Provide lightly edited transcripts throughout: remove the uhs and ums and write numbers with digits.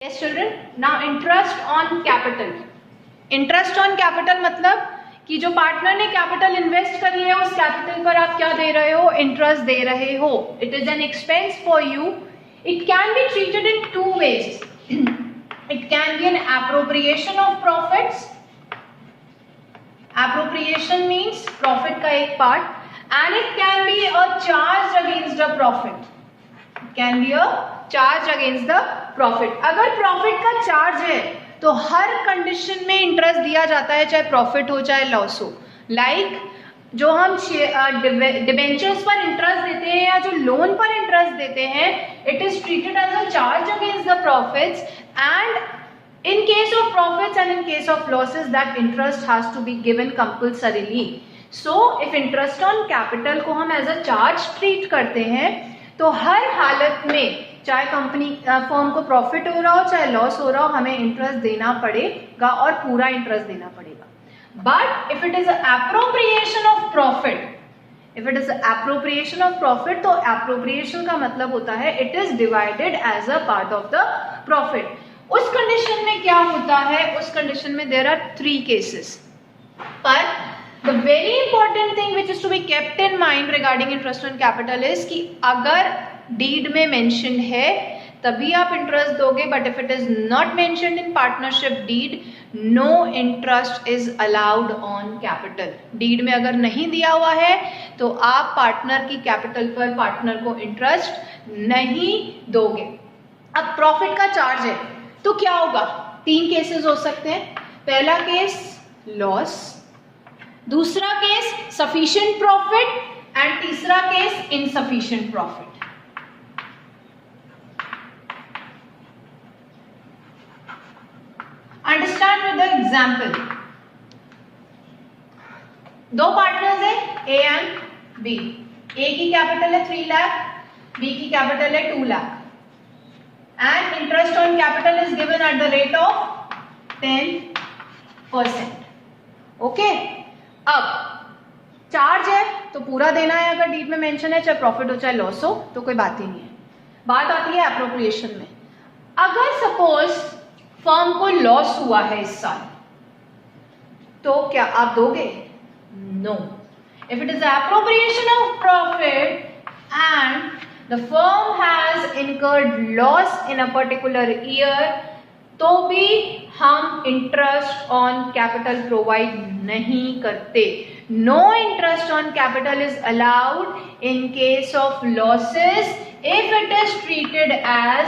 Yes children, now interest on capital. Interest on capital मतलब कि जो पार्टनर ने कैपिटल इन्वेस्ट करी है उस कैपिटल पर आप क्या दे रहे हो, इंटरेस्ट दे रहे हो. It is an expense for you. It can be treated in two ways. It can be an appropriation of profits. Appropriation means profit का एक part, and it can be a charge against the profit. It can be a charge against the profit. अगर profit का charge है तो हर condition में interest दिया जाता है, चाहे प्रॉफिट हो चाहे लॉस हो. लाइक जो हम डिबेंचर्स पर इंटरेस्ट देते हैं या जो लोन पर इंटरेस्ट देते हैं, it is treated as a charge against the profits, and in case of profits and in case of losses that interest has to be given compulsorily. So if interest on capital को हम as a charge treat करते हैं तो हर हालत में, चाहे company firm को profit हो रहा हो चाहे लॉस हो रहा हो, हमें इंटरेस्ट देना पड़ेगा और पूरा इंटरेस्ट देना पड़ेगा. But if it is appropriation of profit, if it is appropriation of profit, तो एप्रोप्रिएशन का मतलब होता है it is divided as a part of the profit. उस कंडीशन में क्या होता है, उस कंडीशन में देयर आर 3 केसेस. पर the very important thing which is to be kept in mind regarding interest on capital is कि अगर डीड में मेंशन है तभी आप इंटरेस्ट दोगे, but if it is not mentioned in partnership deed, no interest is allowed on capital. Deed में अगर नहीं दिया हुआ है तो आप पार्टनर की कैपिटल पर पार्टनर को इंटरेस्ट नहीं दोगे. अब प्रॉफिट का चार्ज है तो क्या होगा, 3 केसेस हो सकते हैं. पहला केस लॉस, दूसरा केस सफिशिएंट प्रॉफिट, एंड तीसरा case insufficient profit. Understand with the example. 2 partners है ए एंड बी. ए की कैपिटल है 3 लाख, बी की कैपिटल है 2 lakh, and interest on capital is given at the rate of 10%. Okay. अब charge है तो पूरा देना है, अगर डीड में मेंशन है, चाहे प्रॉफिट हो चाहे लॉस हो, तो कोई बात ही नहीं है. बात आती है एप्रोप्रिएशन में. अगर सपोज फर्म को लॉस हुआ है इस साल, तो क्या आप दोगे? No. If it is appropriation of profit and the firm has incurred loss in a particular year, तो भी हम इंटरेस्ट ऑन कैपिटल प्रोवाइड नहीं करते. No interest on capital is allowed in case of losses if it is treated as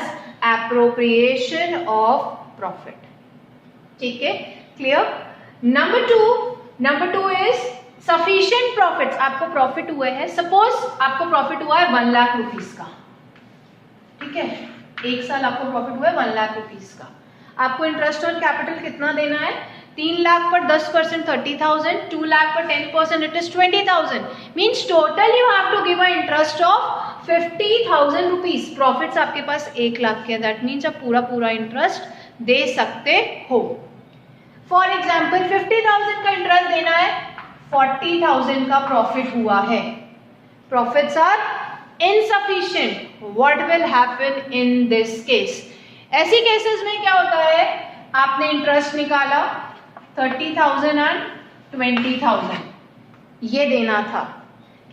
appropriation of profit. ठीक है, clear. Number two is sufficient profits. आपको profit हुए हैं, सपोज आपको प्रॉफिट हुआ है 1 लाख रुपीस का. ठीक है, एक साल आपको प्रॉफिट हुआ है 1 लाख रुपीस का. आपको इंटरेस्ट ऑन कैपिटल कितना देना है? 3 लाख पर 10% 30,000, 2 लाख पर 10% it is 20,000. Means total you have to give a interest of 50,000 rupees. Profits आपके पास 1 लाख के. दैट मीन्स आप पूरा इंटरेस्ट दे सकते हो. फॉर एग्जाम्पल 50,000 का इंटरेस्ट देना है, 40,000 का प्रॉफिट हुआ है. Profits are insufficient. What will happen in this case? ऐसी केसेस में क्या होता है, आपने इंटरेस्ट निकाला 30,000 एंड 20,000, ये देना था,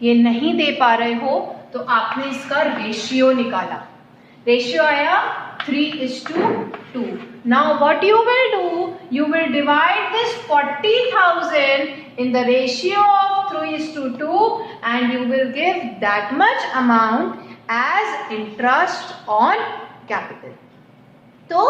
ये नहीं दे पा रहे हो तो आपने इसका रेशियो निकाला. रेशियो आया 3:2. Now what you will do, you will divide this 40,000 in the ratio of 3:2 and you will give that much amount as interest on capital. तो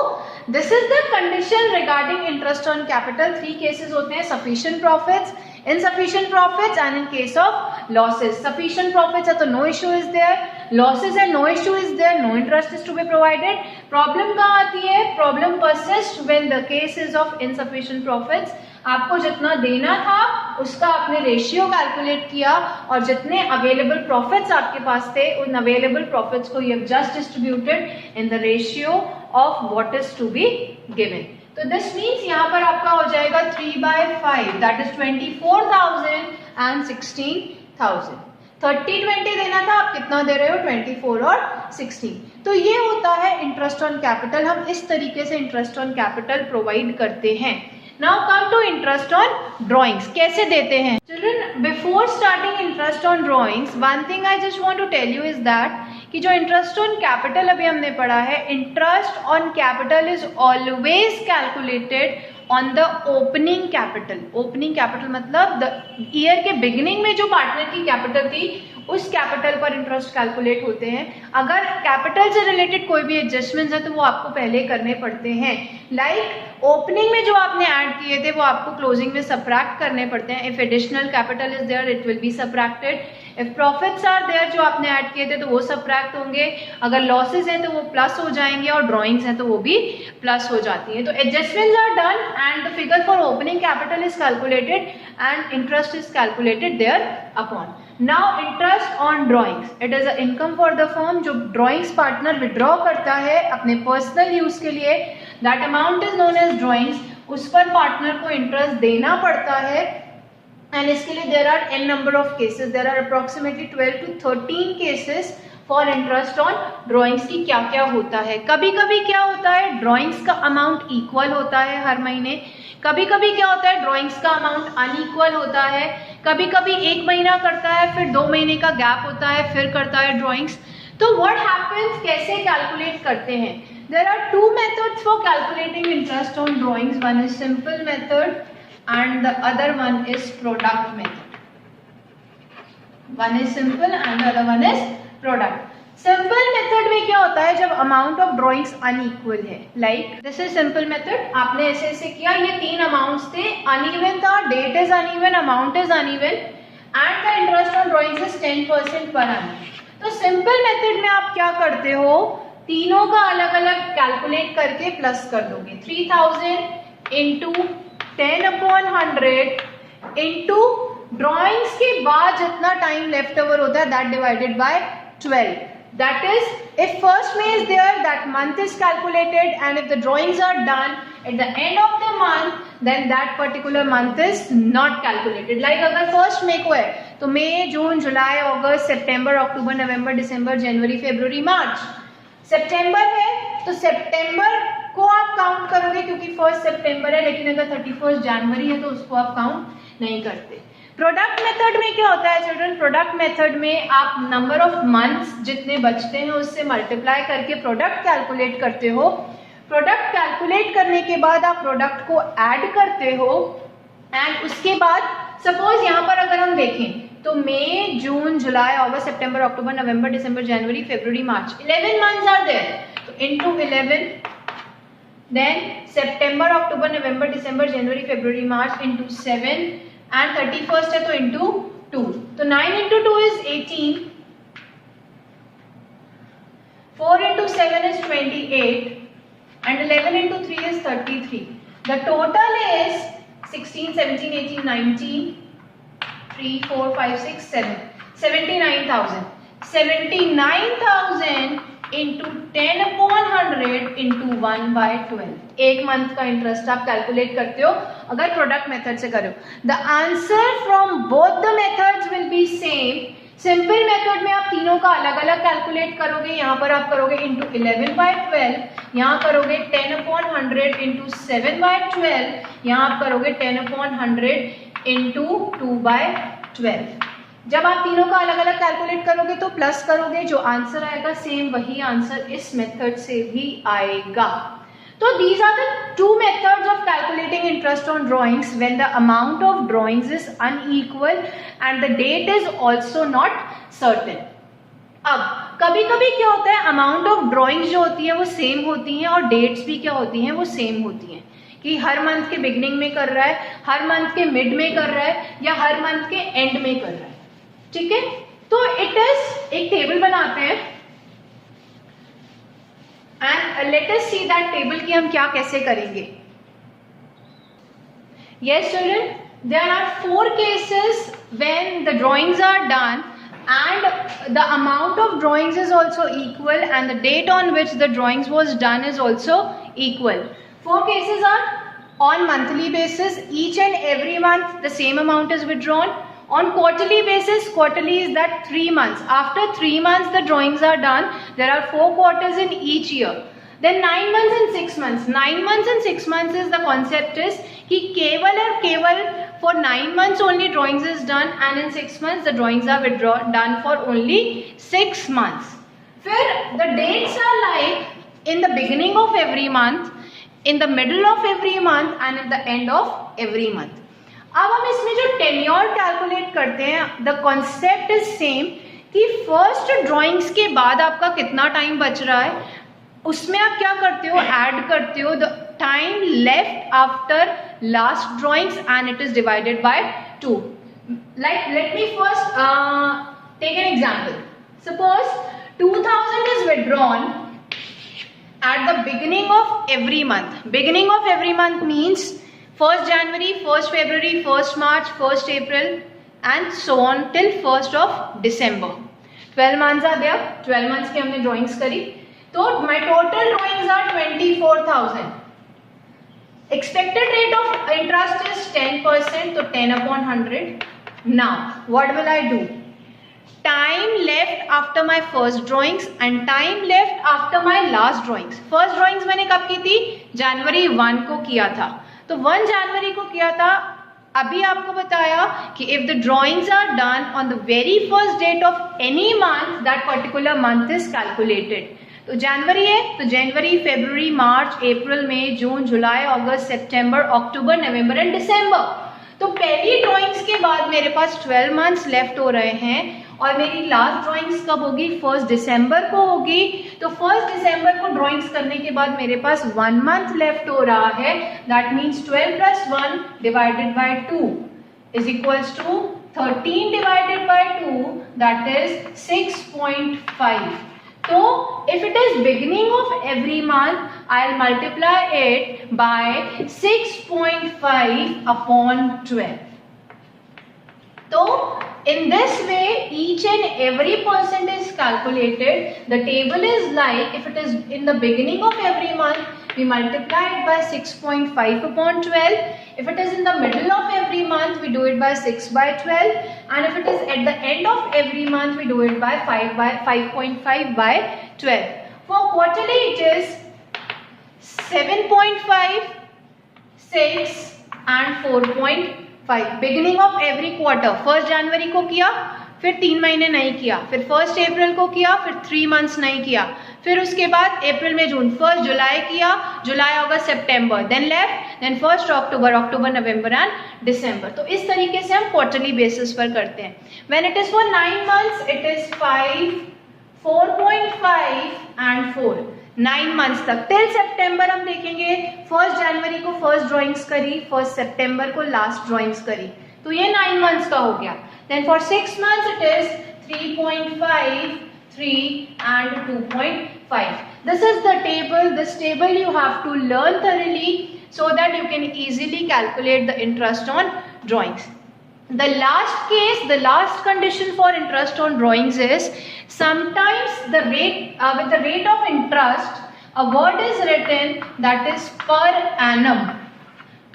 this is the condition regarding interest on capital. 3 cases होते हैं, sufficient profits, insufficient profits, and in case of losses. Sufficient profits है तो no issue is there, losses है no issue is there, no interest is to be provided. Problem कहाँ आती है? Problem persist when the case is of insufficient profits. आपको जितना देना था उसका आपने रेशियो कैलकुलेट किया, और जितने अवेलेबल प्रॉफिट्स आपके पास थे उन अवेलेबल प्रॉफिट्स को you have just distributed in the ratio of what is to be given. तो दिस मीन्स यहाँ पर आपका हो जाएगा 3/5, दैट इज 24,000 एंड 16,000. 30-20 देना था, आप कितना दे रहे हो? 24 और 16। तो ये होता है इंटरेस्ट ऑन कैपिटल। हम इस तरीके से इंटरेस्ट ऑन कैपिटल प्रोवाइड करते हैं। Now come to interest on drawings. कैसे देते हैं children? Before starting interest on drawings, one thing I just want to tell you is that कि जो इंटरेस्ट ऑन कैपिटल अभी हमने पढ़ा है, interest on capital is always calculated on the opening capital. Opening capital मतलब the year के beginning में जो पार्टनर की कैपिटल थी उस कैपिटल पर इंटरेस्ट कैलकुलेट होते हैं। अगर कैपिटल से रिलेटेड कोई भी एडजस्टमेंट्स है तो वो आपको पहले करने पड़ते हैं। लाइक ओपनिंग में जो आपने ऐड किए थे वो आपको क्लोजिंग में सबट्रैक्ट करने पड़ते हैं। If additional capital is there it will be subtracted. If profits are there जो आपने ऐड किए थे तो वो सबट्रैक्ट होंगे। अगर लॉसेज हैं तो वो प्लस हो जाएंगे और ड्रॉइंग्स हैं तो वो भी प्लस हो जाती हैं। तो adjustments are done and the figure for opening capital is calculated and interest is calculated thereupon. Now interest on drawings, it is a income for the firm. जो ड्रॉइंग्स पार्टनर विड्रॉ करता है अपने personal use के लिए, that amount is known as drawings. उस पर partner को interest देना पड़ता है एंड इसके लिए there are n number of cases. There are approximately 12 to 13 cases for interest on drawings की क्या क्या होता है। कभी कभी क्या होता है ड्रॉइंग्स का अमाउंट इक्वल होता है हर महीने। कभी कभी क्या होता है ड्रॉइंग्स का अमाउंट अनइक्वल होता है। कभी कभी 1 महीना करता है फिर 2 महीने का गैप होता है फिर करता है ड्रॉइंग्स। तो व्हाट हैपेंस, कैसे कैलकुलेट करते हैं? There are 2 methods for calculating interest on drawings. One is simple method and the other one is product method. One is simple and the other one is product. Simple method में क्या होता है जब amount of drawings unequal है। Like this is simple method, आपने ऐसे ऐसे किया, ये 3 amounts थे, uneven था, date is uneven, amount is uneven and the interest on drawings is 10% per annum। तो simple method में आप क्या करते हो, तीनों का अलग अलग कैलकुलेट करके प्लस कर दोगे। 3000 इंटू 10/100 इंटू ड्रॉइंग्स के बाद जितना टाइम लेफ्ट ओवर होता है that divided by 12। That is if first में is there that month is calculated and if the drawings are done at the end of the month then that particular month is not calculated. Like अगर first May को है तो मई, जून, जुलाई, अगस्त, सितंबर, अक्टूबर, नवंबर, दिसंबर, जनवरी, फरवरी, मार्च। सितंबर है तो सितंबर को आप काउंट करोगे क्योंकि 1 सितंबर है, लेकिन अगर 31 जनवरी है तो उसको आप काउंट नहीं करते। प्रोडक्ट मेथड में क्या होता है चिल्ड्रन? प्रोडक्ट मेथड में आप नंबर ऑफ मंथ्स जितने बचते हैं उससे मल्टीप्लाई करके प्रोडक्ट कैलकुलेट करते हो। प्रोडक्ट कैलकुलेट करने के बाद आप प्रोडक्ट को ऐड करते हो एंड उसके बाद सपोज यहाँ पर अगर हम देखें तो मई, जून, जुलाई, अगस्त, सितंबर, अक्टूबर, नवंबर, दिसंबर, जनवरी, फरवरी, मार्च, 11 मंथ्स आर देयर। तो into 11 then September, October, November, December, January, February, March into 7 and 31st है तो into 2। तो 9 into 2 is 18, 4 into 7 is 28 and 11 into 3 is 33। The total is 16, 17, 18, 19, 3, 4, 5, 6, 7, 79,000। 79,000 into 10/100 into 1/12। एक मंथ का इंटरेस्ट आप कैलकुलेट करते हो अगर प्रोडक्ट मेथड से करो। The answer from both the methods will be same. Simple method में आप तीनों का अलग अलग कैलकुलेट करोगे। यहाँ पर आप करोगे इंटू 11/12, यहाँ करोगे 10/100 इंटू 7/12, यहाँ आप करोगे 10/100 इंटू 2/12। जब आप तीनों का अलग अलग कैलकुलेट करोगे तो प्लस करोगे, जो आंसर आएगा सेम वही आंसर इस मेथड से भी आएगा। तो these are the 2 methods of calculating interest on drawings when the amount of drawings is unequal and the date is also not certain। अब कभी कभी क्या होता है अमाउंट ऑफ ड्रॉइंग्स जो होती है वो सेम होती हैं और डेट्स भी क्या होती हैं वो सेम होती हैं कि हर मंथ के बिगिनिंग में कर रहा है, हर मंथ के मिड में कर रहा है या हर मंथ के एंड में कर रहा है। ठीक है, तो इट इज एक टेबल बनाते हैं and let us see that table की हम क्या कैसे करेंगे। Yes children, there are 4 cases when the drawings are done and the amount of drawings is also equal and the date on which the drawings was done is also equal. 4 cases are on monthly basis, each and every month the same amount is withdrawn. On quarterly basis, quarterly is that 3 months. After 3 months the drawings are done. There are 4 quarters in each year. Then 9 months and 6 months. 9 months and 6 months is the concept is कि केवल और केवल for 9 months only drawings is done and in 6 months the drawings are done for only 6 months. फिर the dates are like in the beginning of every month, in the middle of every month and at the end of every month. अब हम इसमें जो tenure calculate करते हैं, the concept is same कि first drawings के बाद आपका कितना टाइम बच रहा है, उसमें आप क्या करते हो, ऐड करते हो the time left after last drawings and it is divided by 2. Like let me first take an example. Suppose 2000 is withdrawn at the beginning of every month. Beginning of every month means 1st January, 1st February, 1st March, 1st April and so on till 1st of December. 12 months are there. 12 months की हमने drawings करी. तो my total drawings are 24,000. Expected rate of interest is 10%, तो 10 upon 100. Now what will I do? Time left after my first drawings and time left after my last drawings. First drawings मैंने कब की थी? January 1 को किया था. तो 1 January को किया था. अभी आपको बताया कि if the drawings are done on the very first date of any month, that particular month is calculated. तो जनवरी है तो जनवरी, फरवरी, मार्च, अप्रैल, मई, जून, जुलाई, अगस्त, सितंबर, अक्टूबर, नवंबर एंड दिसंबर. तो पहली ड्राइंग्स के बाद मेरे पास 12 मंथ्स लेफ्ट हो रहे हैं और मेरी लास्ट ड्राइंग्स कब होगी? 1 दिसंबर को होगी. तो 1 दिसंबर को ड्राइंग्स करने के बाद मेरे पास 1 मंथ लेफ्ट हो रहा है. That means 12 + 1 divided by 2 is equals to 13 divided by 2, that is 6.5. So if it is beginning of every month, I'll multiply it by 6.5 upon 12. So in this way, each and every percent is calculated. The table is like, if it is in the beginning of every month, we multiply it by 6.5 upon 12. If it is in the middle of every month, we do it by 6 by 12. And if it is at the end of every month, we do it by 5.5 by 12. For quarterly, it is 7.5, 6 and 4.5. Beginning of every quarter. 1st January को किया, फिर 3 महीने नहीं किया, फिर 1st अप्रैल को किया, फिर 3 मंथ्स नहीं किया, फिर उसके बाद अप्रैल में जून, 1st जुलाई किया, जुलाई, अगस्त, सितंबर, देन लेफ्ट, देन 1st अक्टूबर, अक्टूबर, नवंबर एंड दिसंबर. तो इस तरीके से हम क्वार्टरली बेसिस पर करते हैं. When it is for 9 months it is 5, 4.5 and 4. 9 months तक टिल सितंबर हम देखेंगे. 1st जनवरी को फर्स्ट ड्राइंग्स करी, 1st सितंबर को लास्ट ड्राइंग्स करी, तो ये 9 मंथ्स का हो गया. Then for 6 months it is 3.5, 3 and 2.5. This is the table. This table you have to learn thoroughly so that you can easily calculate the interest on drawings. The last case, the last condition for interest on drawings is sometimes the rate with the rate of interest a word is written that is per annum.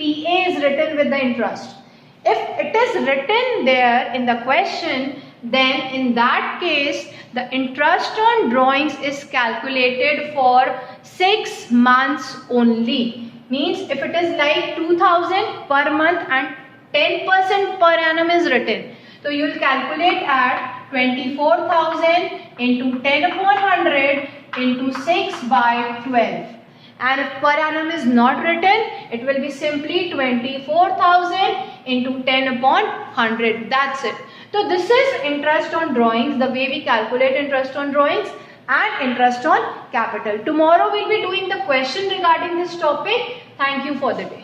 PA is written with the interest. If it is written there in the question, then in that case the interest on drawings is calculated for 6 months only. Means if it is like 2,000 per month and 10% per annum is written, so you will calculate at 24,000 into 10 upon 100 into 6 by 12. And if per annum is not written, it will be simply 24,000 into 10 upon 100. That's it. So this is interest on drawings, the way we calculate interest on drawings and interest on capital. Tomorrow we'll be doing the question regarding this topic. Thank you for the day.